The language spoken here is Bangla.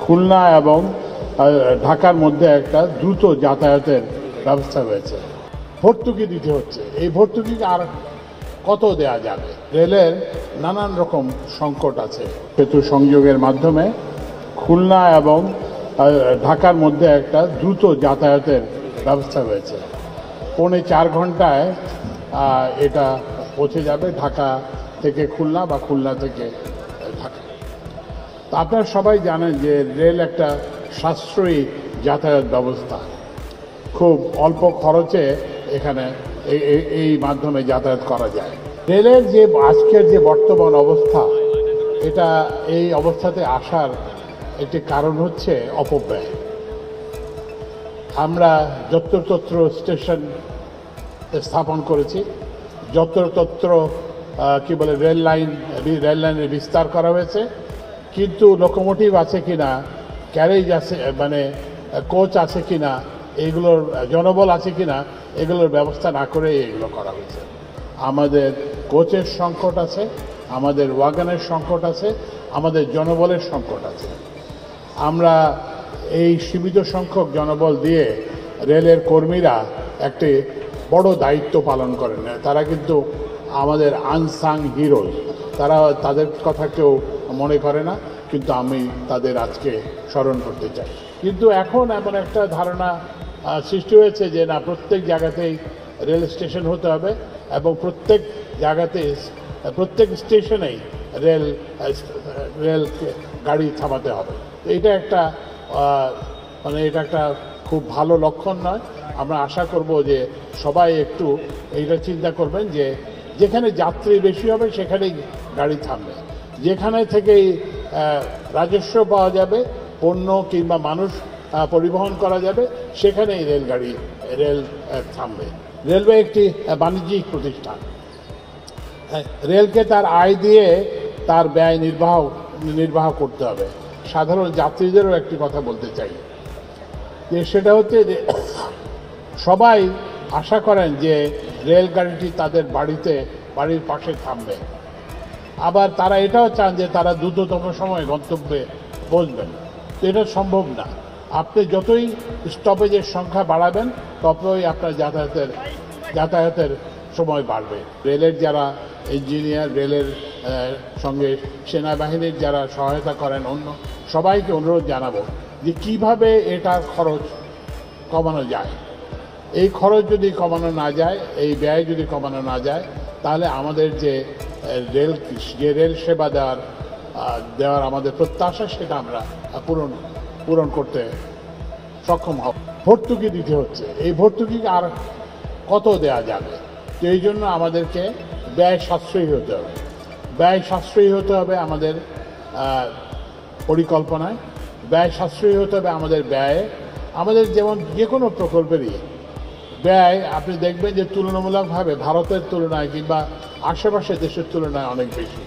খুলনা এবং ঢাকার মধ্যে একটা দ্রুত যাতায়াতের ব্যবস্থা হয়েছে। ভর্তুকি দিতে হচ্ছে, এই ভর্তুকি আর কত দেয়া যাবে? রেলের নানান রকম সংকট আছে। সেতু সংযোগের মাধ্যমে খুলনা এবং ঢাকার মধ্যে একটা দ্রুত যাতায়াতের ব্যবস্থা হয়েছে। 4.25 ঘন্টায় এটা পৌঁছে যাবে ঢাকা থেকে খুলনা বা খুলনা থেকে ঢাকা। তো আপনারা সবাই জানেন যে রেল একটা সাশ্রয়ী যাতায়াত ব্যবস্থা, খুব অল্প খরচে এখানে এই মাধ্যমে যাতায়াত করা যায়। রেলের যে আজকের যে বর্তমান অবস্থা, এটা এই অবস্থাতে আসার একটি কারণ হচ্ছে অপব্যয়। আমরা যত্রতত্র স্টেশন স্থাপন করেছি, যত্রতত্র কি বলে রেল লাইনের বিস্তার করা হয়েছে, কিন্তু লোকোমোটিভ আছে কিনা, ক্যারেজ আছে মানে কোচ আছে কিনা, এগুলোর জনবল আছে কিনা, এগুলোর ব্যবস্থা না করে এগুলো করা হয়েছে। আমাদের কোচের সংকট আছে, আমাদের ওয়াগনের সংকট আছে, আমাদের জনবলের সংকট আছে। আমরা এই সীমিত সংখ্যক জনবল দিয়ে রেলের কর্মীরা একটি বড় দায়িত্ব পালন করেন। তারা কিন্তু আমাদের আনসাং হিরো, তাদের কথা কেউ মনে করে না, কিন্তু আমি তাদের আজকে স্মরণ করতে চাই। কিন্তু এখন এমন একটা ধারণা সৃষ্টি হয়েছে যে না, প্রত্যেক জায়গাতেই রেল স্টেশন হতে হবে এবং প্রত্যেক জায়গাতে প্রত্যেক স্টেশনেই রেল গাড়ি থামাতে হবে। এটা একটা এটা একটা খুব ভালো লক্ষণ নয়। আমরা আশা করব যে সবাই একটু এইটা চিন্তা করবেন যে যেখানে যাত্রী বেশি হবে সেখানেই গাড়ি থামবে, যেখানে থেকেই রাজস্ব পাওয়া যাবে, পণ্য কিংবা মানুষ পরিবহন করা যাবে, সেখানেই রেল থামবে। রেলওয়ে একটি বাণিজ্যিক প্রতিষ্ঠান। রেলকে তার আয় দিয়ে তার ব্যয় নির্বাহ করতে হবে। সাধারণ যাত্রীদেরও একটি কথা বলতে চাই, যে সেটা হচ্ছে যে সবাই আশা করেন যে রেলগাড়িটি তাদের বাড়ির পাশে থামবে, আবার তারা এটাও চান যে তারা দ্রুততম সময়ে গন্তব্যে পৌঁছবেন। তো এটা সম্ভব না। আপনি যতই স্টপেজের সংখ্যা বাড়াবেন ততই আপনার যাতায়াতের সময় বাড়বে। রেলের যারা ইঞ্জিনিয়ার, রেলের সঙ্গে সেনাবাহিনীর যারা সহায়তা করেন, অন্য সবাইকে অনুরোধ জানাবো যে কিভাবে এটার খরচ কমানো যায়। এই খরচ যদি কমানো না যায়, এই ব্যয় যদি কমানো না যায়, তাহলে আমাদের যে রেল সেবা দেওয়ার আমাদের প্রত্যাশা, সেটা আমরা পূরণ করতে সক্ষম হব। ভর্তুকি দিতে হচ্ছে, এই ভর্তুকি আর কত দেয়া যাবে? তো এই জন্য আমাদেরকে ব্যয় সাশ্রয়ী হতে হবে। ব্যয় সাশ্রয়ী হতে হবে আমাদের পরিকল্পনায়, ব্যয় সাশ্রয়ী হতে হবে আমাদের ব্যয়ে। আমাদের যেমন যে কোনো প্রকল্পেরই ব্যয় আপনি দেখবেন যে তুলনামূলকভাবে ভারতের তুলনায় কিংবা আশেপাশের দেশের তুলনায় অনেক বেশি।